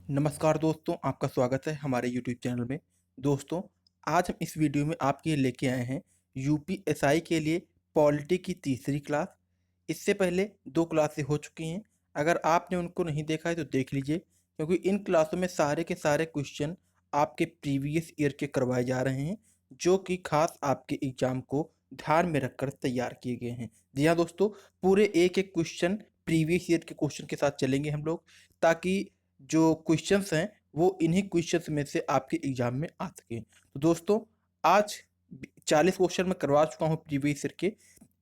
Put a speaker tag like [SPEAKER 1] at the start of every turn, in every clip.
[SPEAKER 1] नमस्कार दोस्तों, आपका स्वागत है हमारे यूट्यूब चैनल में। दोस्तों, आज हम इस वीडियो में आपके लिए लेके आए हैं यूपीएसआई के लिए पॉलिटी की तीसरी क्लास। इससे पहले 2 क्लासें हो चुकी हैं। अगर आपने उनको नहीं देखा है तो देख लीजिए, क्योंकि इन क्लासों में सारे के सारे क्वेश्चन आपके प्रीवियस ईयर के करवाए जा रहे हैं, जो कि खास आपके एग्जाम को ध्यान में रखकर तैयार किए गए हैं। जी हाँ दोस्तों, पूरे एक-एक क्वेश्चन प्रीवियस ईयर के क्वेश्चन के साथ चलेंगे हम लोग, ताकि जो क्वेश्चंस हैं वो इन्हीं क्वेश्चंस में से आपके एग्जाम में आ सके। तो दोस्तों, आज 40 क्वेश्चन मैं करवा चुका हूँ प्रीवियस ईयर के।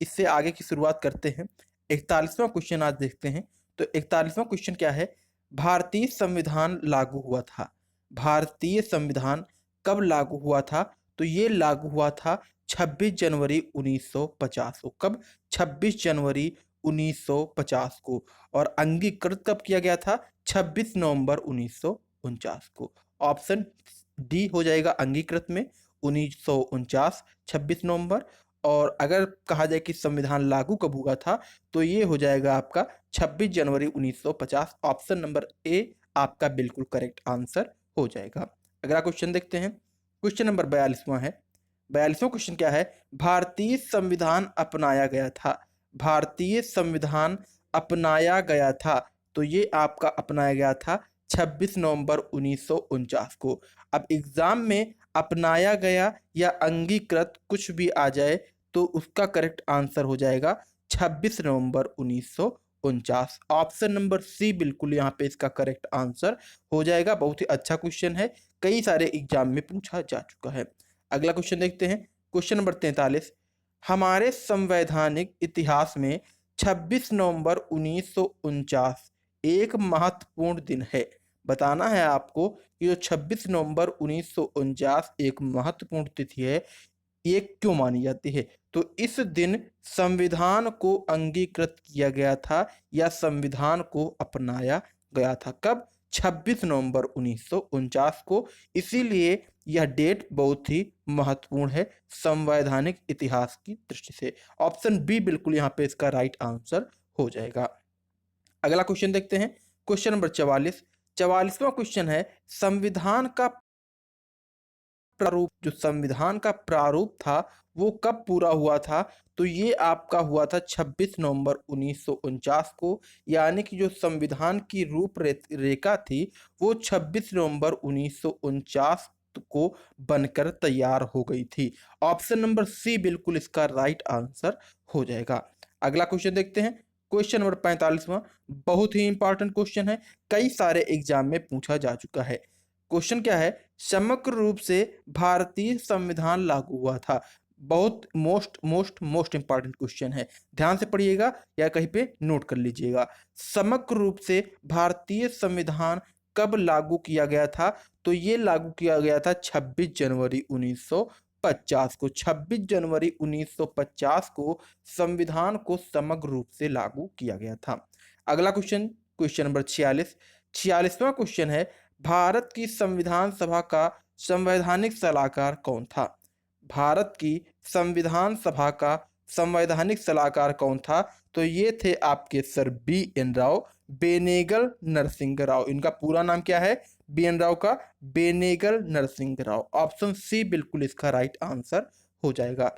[SPEAKER 1] इससे आगे की शुरुआत करते हैं। 41वां क्वेश्चन आज देखते हैं। तो 41वां क्वेश्चन क्या है? भारतीय संविधान लागू हुआ था। भारतीय संविधान कब लागू हुआ था? तो ये लागू हुआ था 26 जनवरी 1950 को। कब? 26 जनवरी 1950 को। और अंगीकृत कब किया गया था? 26 नवंबर 1949 को। ऑप्शन डी हो जाएगा अंगीकृत में 1949 26 नवंबर। और अगर कहा जाए कि संविधान लागू कब हुआ था, तो ये हो जाएगा आपका 26 जनवरी 1950। ऑप्शन नंबर ए आपका बिल्कुल करेक्ट आंसर हो जाएगा। अगला क्वेश्चन देखते हैं। क्वेश्चन नंबर 42वां है। 42वां क्वेश्चन क्या है? भारतीय संविधान अपनाया गया था। भारतीय संविधान अपनाया गया था। तो ये आपका अपनाया गया था 26 नवंबर 1949 को। अब एग्जाम में अपनाया गया या अंगीकृत कुछ भी आ जाए तो उसका करेक्ट आंसर हो जाएगा 26 नवंबर 1949। ऑप्शन नंबर सी बिल्कुल यहाँ पे इसका करेक्ट आंसर हो जाएगा। बहुत ही अच्छा क्वेश्चन है, कई सारे एग्जाम में पूछा जा चुका है। अगला क्वेश्चन देखते हैं। Question number 43। हमारे संवैधानिक इतिहास में 26 नवंबर 1949 एक महत्वपूर्ण दिन है। बताना है आपको कि जो 26 नवंबर 1949 एक महत्वपूर्ण तिथि है, ये क्यों मानी जाती है? तो इस दिन संविधान को अंगीकृत किया गया था या संविधान को अपनाया गया था। कब? 26 नवंबर 1949 को। इसीलिए यह डेट बहुत ही महत्वपूर्ण है संवैधानिक इतिहास की दृष्टि से। ऑप्शन बी बिल्कुल यहाँ पे इसका राइट आंसर हो जाएगा। अगला क्वेश्चन देखते हैं। Question number 44। 44वां क्वेश्चन है, संविधान का प्रारूप, जो संविधान का प्रारूप था वो कब पूरा हुआ था? तो ये आपका हुआ था 26 नवंबर 1949 को। यानी कि जो संविधान की रूपरेखा थी वो 26 नवंबर 1949 को बनकर तैयार हो गई थी। ऑप्शन नंबर सी बिल्कुल इसका राइट आंसर हो जाएगा। अगला क्वेश्चन देखते हैं। क्वेश्चन नंबर 45वां बहुत ही इंपॉर्टेंट क्वेश्चन है, कई सारे एग्जाम में पूछा जा चुका है। क्वेश्चन क्या है? समग्र रूप से भारतीय संविधान लागू हुआ था। बहुत मोस्ट इंपॉर्टेंट क्वेश्चन है, ध्यान से पढ़िएगा या कहीं पे नोट कर लीजिएगा। समग्र रूप से भारतीय संविधान कब लागू किया गया था? तो ये लागू किया गया था 26 जनवरी 1950 को। 26 जनवरी 1950 को संविधान को समग्र रूप से लागू किया गया था। अगला क्वेश्चन, क्वेश्चन नंबर 46। 46वां क्वेश्चन है, भारत की संविधान सभा का संवैधानिक सलाहकार कौन था? भारत की संविधान सभा का संवैधानिक सलाहकार कौन था? तो ये थे आपके sir B N Rao, Benegal Narsing Rao. इनका पूरा नाम क्या है? बी एन राव का बेनेगल नरसिंह राव। ऑप्शन सी बिल्कुल इसका राइट आंसर हो जाएगा।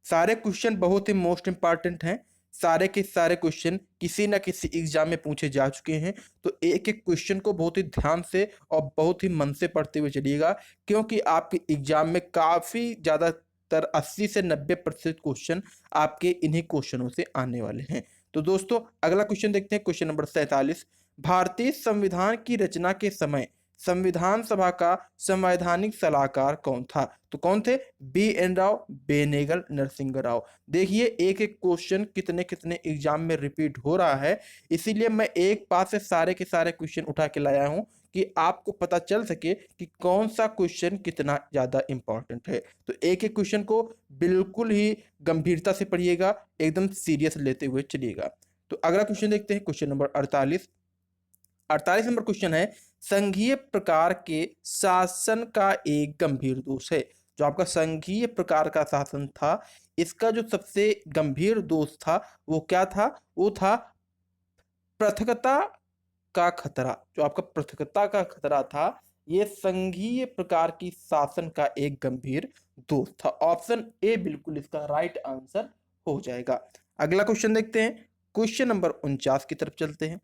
[SPEAKER 1] सारे क्वेश्चन बहुत ही मोस्ट इंपॉर्टेंट हैं। सारे के सारे क्वेश्चन किसी ना किसी एग्जाम में पूछे जा चुके हैं। तो एक एक क्वेश्चन को बहुत ही ध्यान से और बहुत ही मन से पढ़ते हुए चलिएगा, क्योंकि आपके एग्जाम में काफ़ी ज़्यादातर 80 से 90% क्वेश्चन आपके इन्हीं क्वेश्चनों से आने वाले हैं। तो दोस्तों, अगला क्वेश्चन देखते हैं। Question number 47। भारतीय संविधान की रचना के समय संविधान सभा का संवैधानिक सलाहकार कौन था? तो कौन थे? B N Rao, Benegal Narsing Rao. देखिए एक एक क्वेश्चन कितने कितने एग्जाम में रिपीट हो रहा है, इसीलिए मैं एक बार से सारे के सारे क्वेश्चन उठा के लाया हूं कि आपको पता चल सके कि कौन सा क्वेश्चन कितना ज्यादा इंपॉर्टेंट है। तो एक एक क्वेश्चन को बिल्कुल ही गंभीरता से पढ़िएगा, एकदम सीरियस लेते हुए चलिएगा। तो अगला क्वेश्चन देखते हैं। Question number 48। 48 नंबर क्वेश्चन है, संघीय प्रकार के शासन का एक गंभीर दोष है। जो आपका संघीय प्रकार का शासन था, इसका जो सबसे गंभीर दोष था वो क्या था? वो था पृथकता का खतरा, जो आपका पृथकता का खतरा था, ये संघीय प्रकार की शासन का एक गंभीर दोष था। ऑप्शन ए बिल्कुल इसका राइट आंसर हो जाएगा। अगला क्वेश्चन देखते हैं, क्वेश्चन नंबर 49 की तरफ चलते हैं।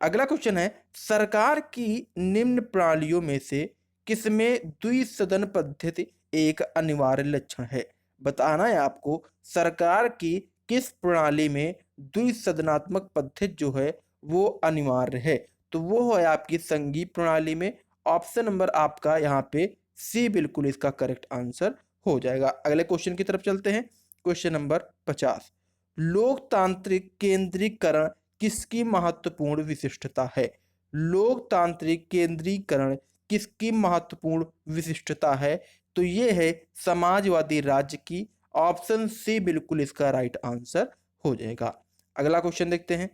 [SPEAKER 1] अगला क्वेश्चन है, सरकार की निम्न प्रणालियों में से किसमें द्विसदन पद्धति एक अनिवार्य लक्षण है? बताना है आपको सरकार की किस प्रणाली में द्विसदनात्मक पद्धति जो है वो अनिवार्य है। तो वो है आपकी संघीय प्रणाली में। ऑप्शन नंबर आपका यहाँ पे सी बिल्कुल इसका करेक्ट आंसर हो जाएगा। अगले क्वेश्चन की तरफ चलते हैं, क्वेश्चन नंबर 50। लोकतांत्रिक केंद्रीकरण किसकी महत्वपूर्ण विशिष्टता है? लोकतांत्रिक केंद्रीकरण किसकी महत्वपूर्ण विशिष्टता है? तो ये है समाजवादी राज्य की। ऑप्शन सी बिल्कुल इसका राइट आंसर हो जाएगा। अगला क्वेश्चन देखते हैं,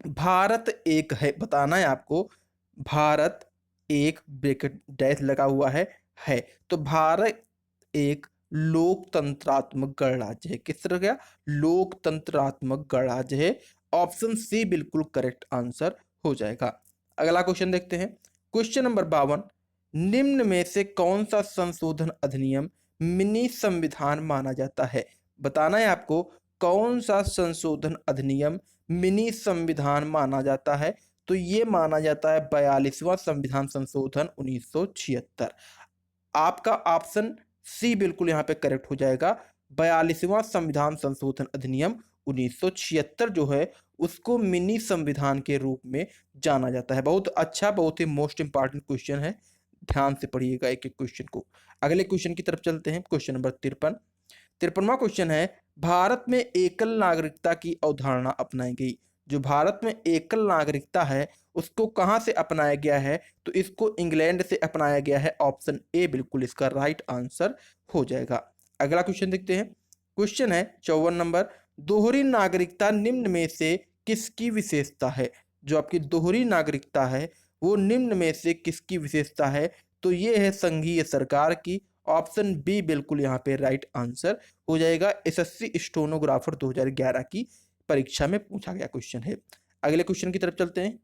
[SPEAKER 1] भारत एक है, बताना है आपको भारत एक ब्रैकेट डैश लगा हुआ है। तो भारत एक लोकतंत्रात्मक गणराज्य है। किस तरह का लोकतंत्रात्मक गणराज्य है? ऑप्शन सी बिल्कुल करेक्ट आंसर हो जाएगा। अगला क्वेश्चन देखते हैं, क्वेश्चन नंबर 52। निम्न में से कौन सा संशोधन अधिनियम मिनी संविधान माना जाता है? बताना है आपको कौन सा संशोधन अधिनियम मिनी संविधान माना जाता है। तो ये माना जाता है 42वां संविधान संशोधन 1976। आपका ऑप्शन सी बिल्कुल यहाँ पे करेक्ट हो जाएगा। 42वां संविधान संशोधन अधिनियम 1976 जो है उसको मिनी संविधान के रूप में जाना जाता है। बहुत अच्छा, बहुत ही मोस्ट इंपॉर्टेंट क्वेश्चन है, ध्यान से पढ़िएगा एक एक क्वेश्चन को। अगले क्वेश्चन की तरफ चलते हैं, क्वेश्चन नंबर 53। 53वां क्वेश्चन है, भारत में एकल नागरिकता की अवधारणा अपनाई गई। जो भारत में एकल नागरिकता है उसको कहाँ से अपनाया गया है? तो इसको इंग्लैंड से अपनाया गया है। ऑप्शन ए बिल्कुल इसका राइट आंसर हो जाएगा। अगला क्वेश्चन देखते हैं, क्वेश्चन है 54 नंबर। दोहरी नागरिकता निम्न में से किसकी विशेषता है? जो आपकी दोहरी नागरिकता है वो निम्न में से किसकी विशेषता है? तो ये है संघीय सरकार की। ऑप्शन बी बिल्कुल यहाँ पे राइट आंसर हो जाएगा। एसएससी स्टेनोग्राफर 2011 की परीक्षा में पूछा गया क्वेश्चन है। अगले क्वेश्चन की तरफ चलते हैं,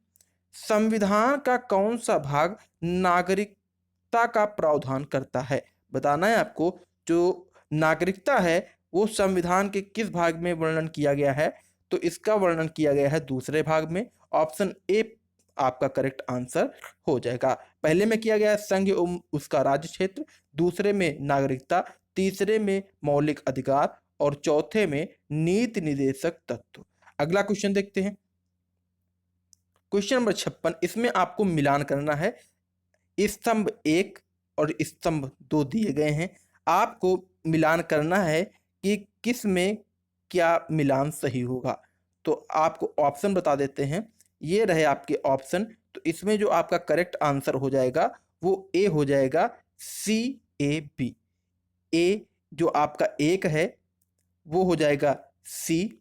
[SPEAKER 1] संविधान का कौन सा भाग नागरिकता का प्रावधान करता है? बताना है आपको जो नागरिकता है वो संविधान के किस भाग में वर्णन किया गया है? तो इसका वर्णन किया गया है दूसरे भाग में। ऑप्शन ए आपका करेक्ट आंसर हो जाएगा। पहले में किया गया है संघ एवं उसका राज्य क्षेत्र, दूसरे में नागरिकता, तीसरे में मौलिक अधिकार और चौथे में नीति निर्देशक तत्व। अगला क्वेश्चन देखते हैं, क्वेश्चन नंबर 56। इसमें आपको मिलान करना है। स्तंभ 1 और स्तंभ 2 दिए गए हैं, आपको मिलान करना है कि किस में क्या मिलान सही होगा। तो आपको ऑप्शन बता देते हैं, ये रहे आपके ऑप्शन। तो इसमें जो आपका करेक्ट आंसर हो जाएगा वो ए हो जाएगा, सी ए बी। ए जो आपका एक है वो हो जाएगा सी,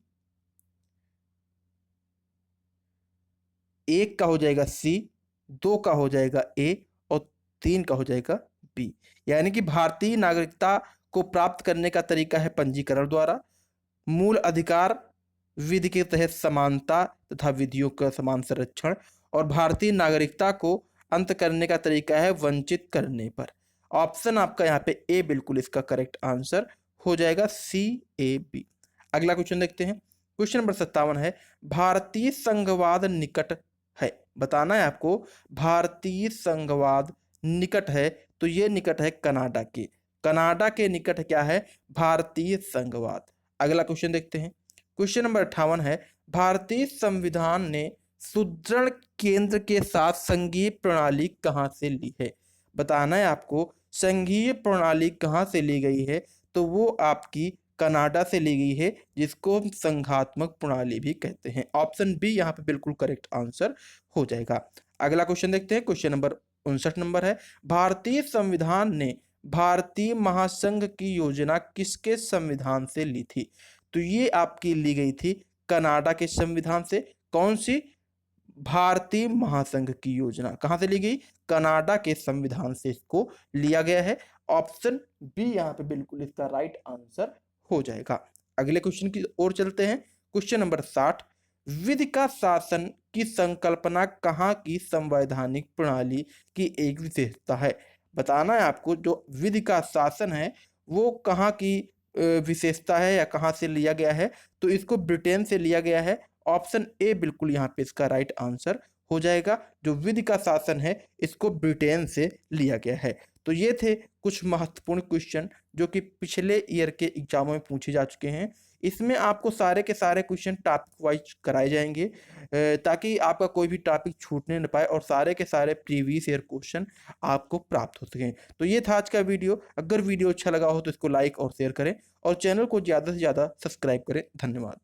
[SPEAKER 1] एक का हो जाएगा सी, दो का हो जाएगा ए और तीन का हो जाएगा बी। यानी कि भारतीय नागरिकता को प्राप्त करने का तरीका है पंजीकरण द्वारा, मूल अधिकार विधि के तहत समानता तथा विधियों का समान संरक्षण, और भारतीय नागरिकता को अंत करने का तरीका है वंचित करने पर। ऑप्शन आपका यहाँ पे ए बिल्कुल इसका करेक्ट आंसर हो जाएगा, सी ए बी। अगला क्वेश्चन देखते हैं, क्वेश्चन नंबर 57 है, भारतीय संघवाद निकट है। बताना है आपको भारतीय संघवाद निकट है। तो ये निकट है कनाडा के। कनाडा के निकट क्या है? भारतीय संघवाद। अगला क्वेश्चन देखते हैं, क्वेश्चन नंबर 58 है, भारतीय संविधान ने सुदृढ़ केंद्र के साथ संघीय प्रणाली कहाँ से ली है? बताना है आपको संघीय प्रणाली कहाँ से ली गई है। तो वो आपकी कनाडा से ली गई है, जिसको हम संघात्मक प्रणाली भी कहते हैं। ऑप्शन बी यहाँ पे बिल्कुल करेक्ट आंसर हो जाएगा। अगला क्वेश्चन देखते हैं, क्वेश्चन नंबर 59 नंबर है, भारतीय संविधान ने भारतीय महासंघ की योजना किसके संविधान से ली थी? तो ये आपकी ली गई थी कनाडा के संविधान से। कौन सी? भारतीय महासंघ की योजना कहां से ली गई? कनाडा के संविधान से इसको लिया गया है। ऑप्शन बी यहाँ पे बिल्कुल इसका राइट आंसर हो जाएगा। अगले क्वेश्चन की ओर चलते हैं, क्वेश्चन नंबर 60, विधि का शासन की संकल्पना कहाँ की संवैधानिक प्रणाली की एक विशेषता है? बताना है आपको जो विधि का शासन है वो कहाँ की विशेषता है या कहाँ से लिया गया है। तो इसको ब्रिटेन से लिया गया है। ऑप्शन ए बिल्कुल यहाँ पे इसका राइट आंसर हो जाएगा। जो विधि का शासन है इसको ब्रिटेन से लिया गया है। तो ये थे कुछ महत्वपूर्ण क्वेश्चन जो कि पिछले ईयर के एग्जामों में पूछे जा चुके हैं। इसमें आपको सारे के सारे क्वेश्चन टॉपिक वाइज कराए जाएंगे ताकि आपका कोई भी टॉपिक छूटने न पाए और सारे के सारे प्रीवियस ईयर क्वेश्चन आपको प्राप्त हो सकें। तो ये था आज का वीडियो। अगर वीडियो अच्छा लगा हो तो इसको लाइक और शेयर करें और चैनल को ज़्यादा से ज़्यादा सब्सक्राइब करें। धन्यवाद।